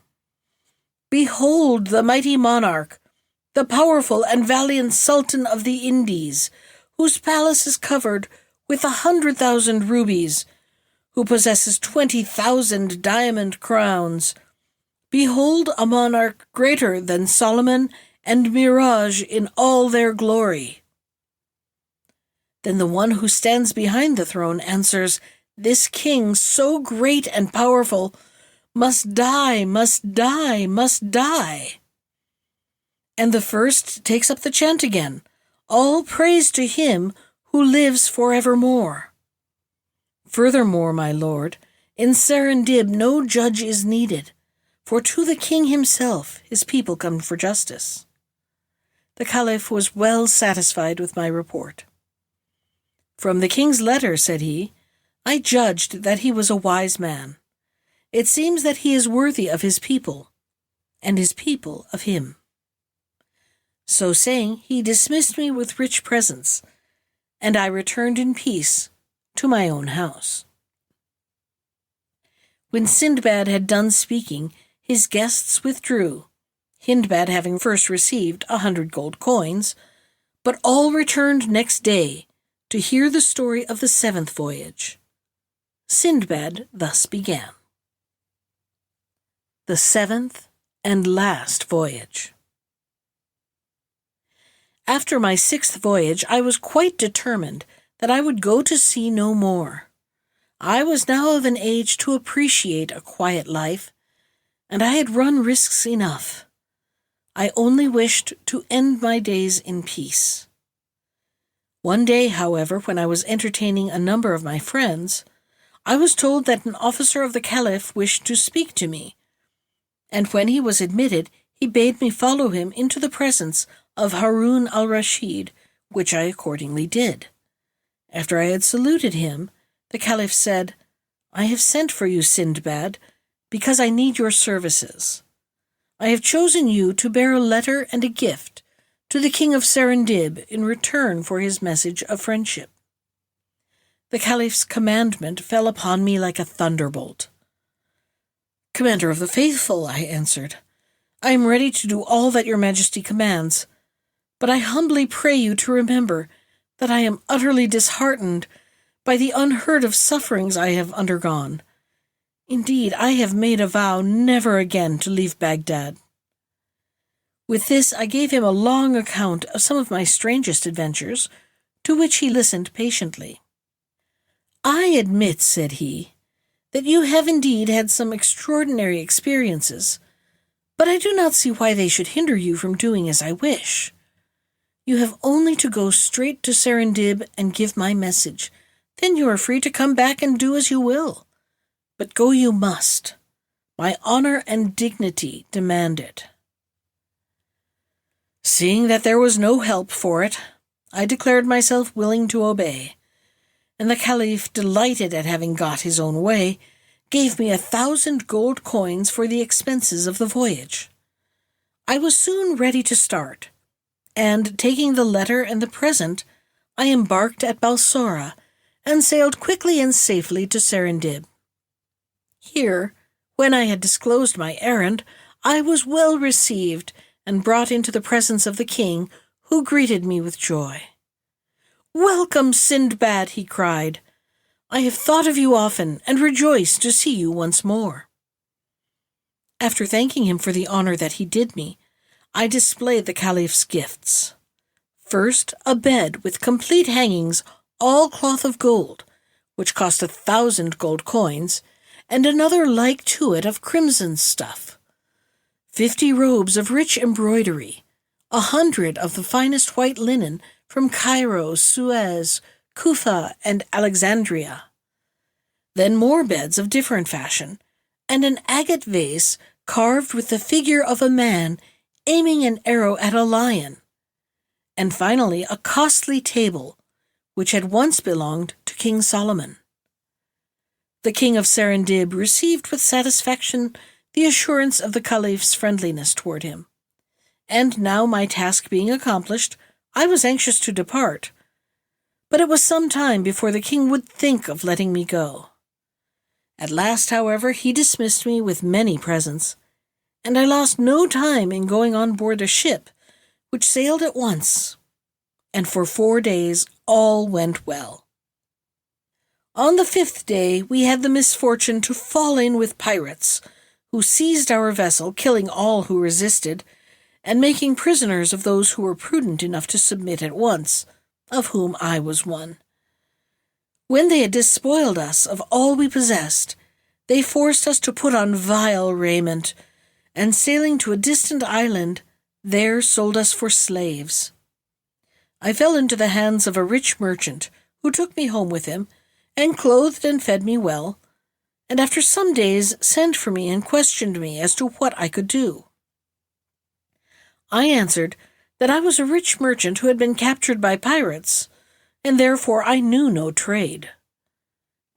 "Behold the mighty monarch, the powerful and valiant Sultan of the Indies, whose palace is covered with 100,000 rubies, who possesses 20,000 diamond crowns. Behold a monarch greater than Solomon and Mirage in all their glory." Then the one who stands behind the throne answers, "This king, so great and powerful, must die, must die, must die." And the first takes up the chant again, "All praise to him who lives forevermore." Furthermore, my lord, in Serendib no judge is needed, for to the king himself his people come for justice. The Caliph was well satisfied with my report. "From the king's letter," said he, "I judged that he was a wise man. It seems that he is worthy of his people, and his people of him." So saying, he dismissed me with rich presents, and I returned in peace to my own house. When Sindbad had done speaking, his guests withdrew, Hindbad having first received 100 gold coins, but all returned next day to hear the story of the 7th voyage. Sindbad thus began. The 7th and last voyage. After my 6th voyage, I was quite determined that I would go to sea no more. I was now of an age to appreciate a quiet life, and I had run risks enough. I only wished to end my days in peace. One day, however, when I was entertaining a number of my friends, I was told that an officer of the Caliph wished to speak to me, and when he was admitted, he bade me follow him into the presence of Harun al-Rashid, which I accordingly did. After I had saluted him, the Caliph said, "I have sent for you, Sindbad, because I need your services. I have chosen you to bear a letter and a gift to the king of Serendib in return for his message of friendship." The Caliph's commandment fell upon me like a thunderbolt. "Commander of the Faithful," I answered, "I am ready to do all that your Majesty commands, but I humbly pray you to remember that I am utterly disheartened by the unheard-of sufferings I have undergone. Indeed, I have made a vow never again to leave Baghdad." With this, I gave him a long account of some of my strangest adventures, to which he listened patiently. "I admit," said he, "that you have indeed had some extraordinary experiences, but I do not see why they should hinder you from doing as I wish. You have only to go straight to Serendib and give my message. Then you are free to come back and do as you will. But go you must. My honor and dignity demand it." Seeing that there was no help for it, I declared myself willing to obey, and the Caliph, delighted at having got his own way, gave me 1,000 gold coins for the expenses of the voyage. I was soon ready to start, and, taking the letter and the present, I embarked at Balsora and sailed quickly and safely to Serendib. Here, when I had disclosed my errand, I was well received and brought into the presence of the king, who greeted me with joy. "Welcome, Sindbad," he cried. "I have thought of you often and rejoiced to see you once more." After thanking him for the honor that he did me, I displayed the Caliph's gifts. First, a bed with complete hangings, all cloth of gold, which cost 1,000 gold coins, and another like to it of crimson stuff. 50 robes of rich embroidery, 100 of the finest white linen from Cairo, Suez, Kufa, and Alexandria. Then more beds of different fashion, and an agate vase carved with the figure of a man aiming an arrow at a lion, and finally a costly table, which had once belonged to King Solomon. The king of Serendib received with satisfaction the assurance of the Caliph's friendliness toward him, and now my task being accomplished, I was anxious to depart, but it was some time before the king would think of letting me go. At last, however, he dismissed me with many presents, and I lost no time in going on board a ship, which sailed at once, and for 4 days all went well. On the 5th day we had the misfortune to fall in with pirates, who seized our vessel, killing all who resisted, and making prisoners of those who were prudent enough to submit at once, of whom I was one. When they had despoiled us of all we possessed, they forced us to put on vile raiment, and sailing to a distant island, there sold us for slaves. I fell into the hands of a rich merchant, who took me home with him, and clothed and fed me well, and after some days sent for me and questioned me as to what I could do. I answered that I was a rich merchant who had been captured by pirates, and therefore I knew no trade.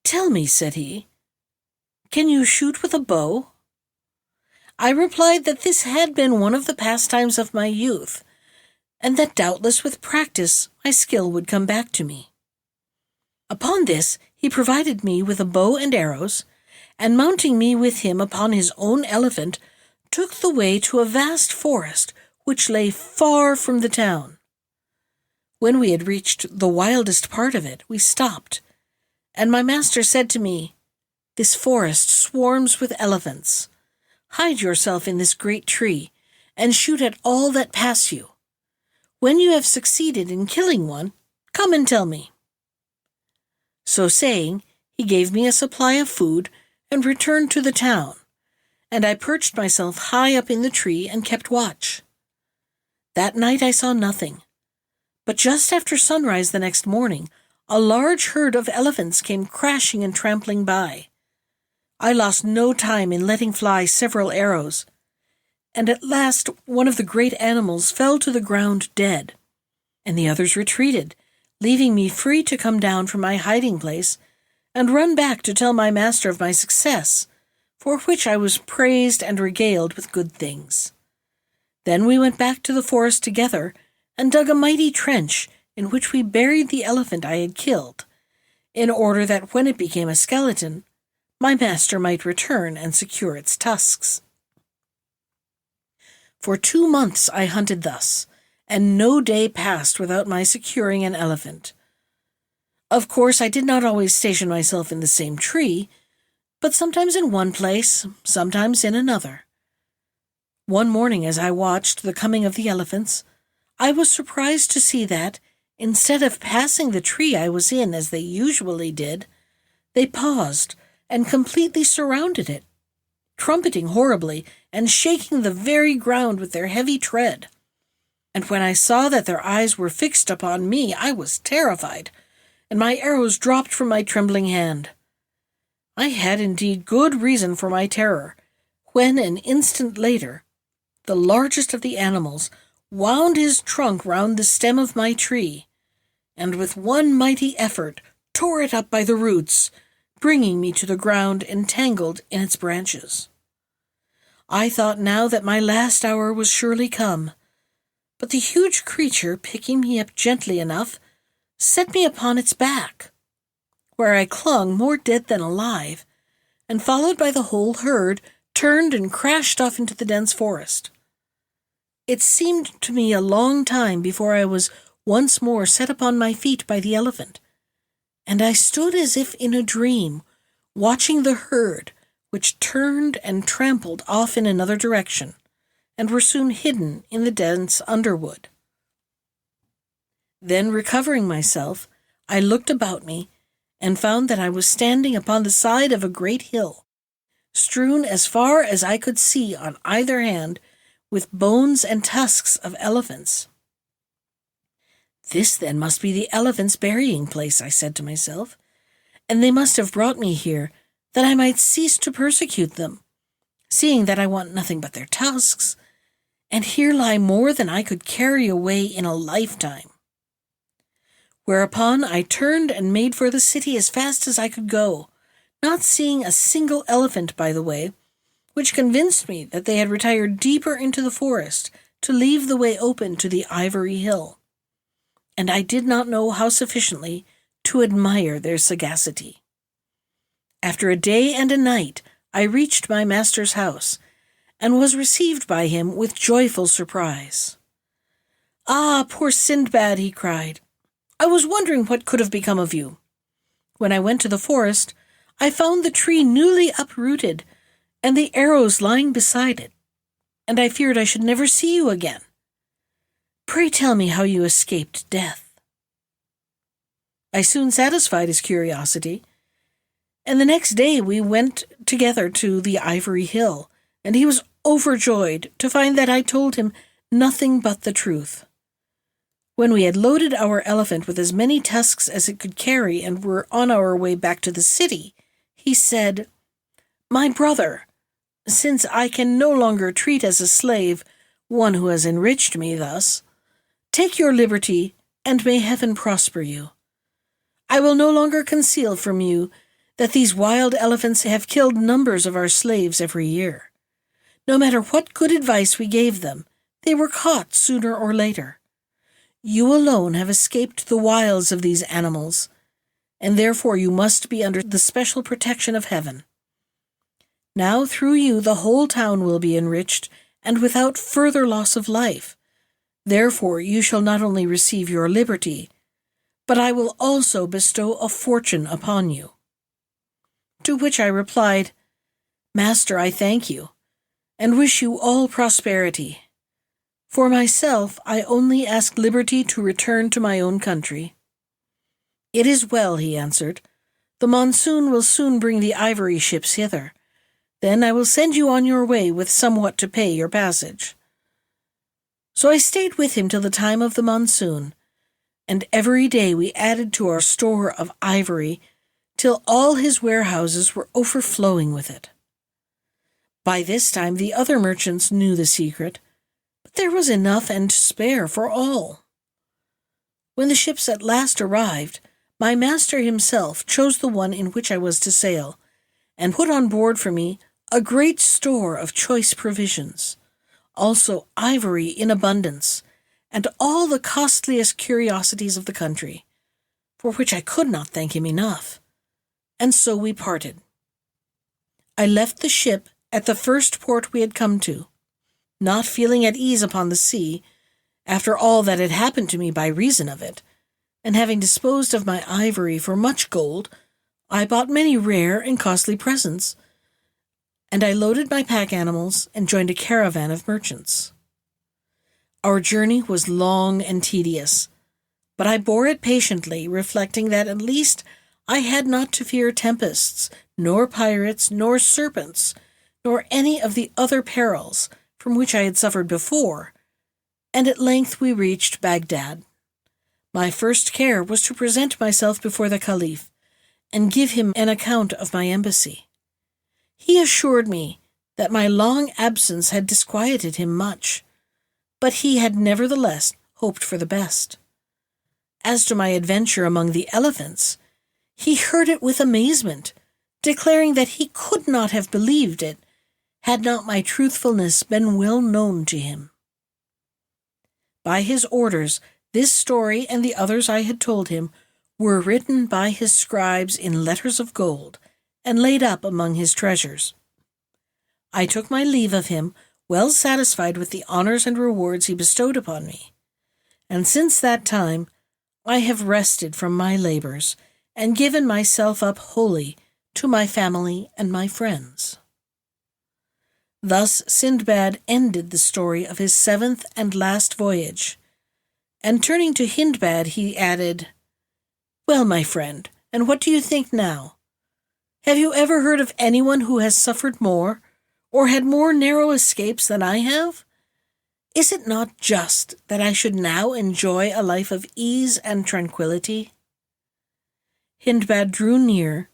"Tell me," said he, "can you shoot with a bow?" I replied that this had been one of the pastimes of my youth, and that doubtless with practice my skill would come back to me. Upon this he provided me with a bow and arrows, and mounting me with him upon his own elephant, took the way to a vast forest which lay far from the town. When we had reached the wildest part of it, we stopped, and my master said to me, "This forest swarms with elephants. Hide yourself in this great tree, and shoot at all that pass you. When you have succeeded in killing one, come and tell me." So saying, he gave me a supply of food and returned to the town, and I perched myself high up in the tree and kept watch. That night I saw nothing, but just after sunrise the next morning, a large herd of elephants came crashing and trampling by. I lost no time in letting fly several arrows, and at last one of the great animals fell to the ground dead, and the others retreated, leaving me free to come down from my hiding place and run back to tell my master of my success, for which I was praised and regaled with good things. Then we went back to the forest together and dug a mighty trench in which we buried the elephant I had killed, in order that when it became a skeleton, my master might return and secure its tusks. For 2 months I hunted thus, and no day passed without my securing an elephant. Of course, I did not always station myself in the same tree, but sometimes in one place, sometimes in another. One morning, as I watched the coming of the elephants, I was surprised to see that, instead of passing the tree I was in as they usually did, they paused and completely surrounded it, trumpeting horribly and shaking the very ground with their heavy tread. And when I saw that their eyes were fixed upon me, I was terrified, and my arrows dropped from my trembling hand. I had indeed good reason for my terror, when an instant later, the largest of the animals wound his trunk round the stem of my tree, and with one mighty effort tore it up by the roots, bringing me to the ground entangled in its branches. I thought now that my last hour was surely come, but the huge creature, picking me up gently enough, set me upon its back, where I clung more dead than alive, and followed by the whole herd, turned and crashed off into the dense forest. It seemed to me a long time before I was once more set upon my feet by the elephant, and I stood as if in a dream, watching the herd, which turned and trampled off in another direction, and were soon hidden in the dense underwood. Then, recovering myself, I looked about me, and found that I was standing upon the side of a great hill, strewn as far as I could see on either hand with bones and tusks of elephants. "This, then, must be the elephants' burying place," I said to myself, "and they must have brought me here that I might cease to persecute them, seeing that I want nothing but their tusks, and here lie more than I could carry away in a lifetime." Whereupon I turned and made for the city as fast as I could go, not seeing a single elephant by the way, which convinced me that they had retired deeper into the forest to leave the way open to the ivory hill, and I did not know how sufficiently to admire their sagacity. After a day and a night, I reached my master's house, and was received by him with joyful surprise. "Ah, poor Sindbad," he cried, "I was wondering what could have become of you. When I went to the forest, I found the tree newly uprooted and the arrows lying beside it, and I feared I should never see you again. Pray tell me how you escaped death." I soon satisfied his curiosity, and the next day we went together to the Ivory Hill, and he was overjoyed to find that I told him nothing but the truth. When we had loaded our elephant with as many tusks as it could carry and were on our way back to the city, he said, "My brother, since I can no longer treat as a slave one who has enriched me thus, take your liberty, and may heaven prosper you. I will no longer conceal from you that these wild elephants have killed numbers of our slaves every year. No matter what good advice we gave them, they were caught sooner or later. You alone have escaped the wiles of these animals, and therefore you must be under the special protection of heaven. Now through you the whole town will be enriched, and without further loss of life. Therefore you shall not only receive your liberty, but I will also bestow a fortune upon you." To which I replied, "Master, I thank you, and wish you all prosperity. For myself, I only ask liberty to return to my own country." "It is well," he answered. "The monsoon will soon bring the ivory ships hither. Then I will send you on your way with somewhat to pay your passage." So I stayed with him till the time of the monsoon, and every day we added to our store of ivory till all his warehouses were overflowing with it. By this time the other merchants knew the secret, but there was enough and to spare for all. When the ships at last arrived, my master himself chose the one in which I was to sail, and put on board for me a great store of choice provisions, also ivory in abundance, and all the costliest curiosities of the country, for which I could not thank him enough. And so we parted. I left the ship at the first port we had come to, not feeling at ease upon the sea, after all that had happened to me by reason of it, and having disposed of my ivory for much gold, I bought many rare and costly presents, and I loaded my pack animals and joined a caravan of merchants. Our journey was long and tedious, but I bore it patiently, reflecting that at least I had not to fear tempests, nor pirates, nor serpents, nor any of the other perils from which I had suffered before, and at length we reached Baghdad. My first care was to present myself before the Caliph, and give him an account of my embassy. He assured me that my long absence had disquieted him much, but he had nevertheless hoped for the best. As to my adventure among the elephants, he heard it with amazement, declaring that he could not have believed it had not my truthfulness been well known to him. By his orders, this story and the others I had told him were written by his scribes in letters of gold and laid up among his treasures. I took my leave of him, well satisfied with the honors and rewards he bestowed upon me, and since that time I have rested from my labors and given myself up wholly to my family and my friends. Thus Sindbad ended the story of his 7th and last voyage, and turning to Hindbad he added, "Well, my friend, and what do you think now? Have you ever heard of anyone who has suffered more, or had more narrow escapes than I have? Is it not just that I should now enjoy a life of ease and tranquillity?" Hindbad drew near,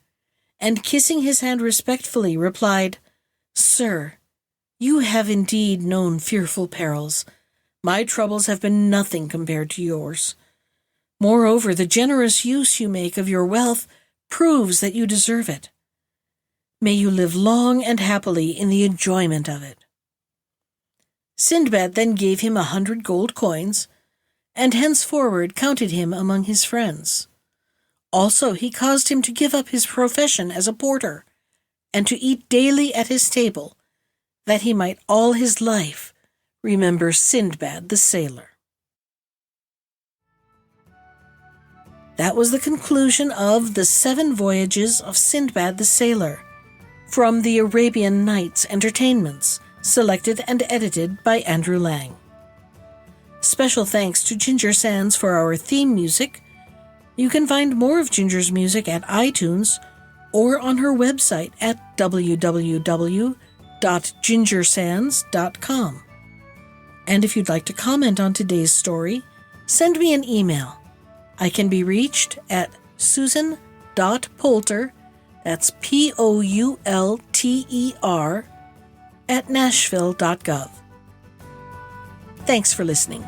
and kissing his hand respectfully, replied, "Sir, you have indeed known fearful perils. My troubles have been nothing compared to yours. Moreover, the generous use you make of your wealth proves that you deserve it. May you live long and happily in the enjoyment of it." Sindbad then gave him 100 gold coins, and henceforward counted him among his friends. Also he caused him to give up his profession as a porter, and to eat daily at his table, that he might all his life remember Sindbad the sailor. That was the conclusion of The 7 Voyages of Sindbad the Sailor from the Arabian Nights Entertainments, selected and edited by Andrew Lang. Special thanks to Ginger Sands for our theme music. You can find more of Ginger's music at iTunes or on her website at www.gingersands.com. And if you'd like to comment on today's story, send me an email. I can be reached at susan.poulter, that's Poulter, @nashville.gov. Thanks for listening.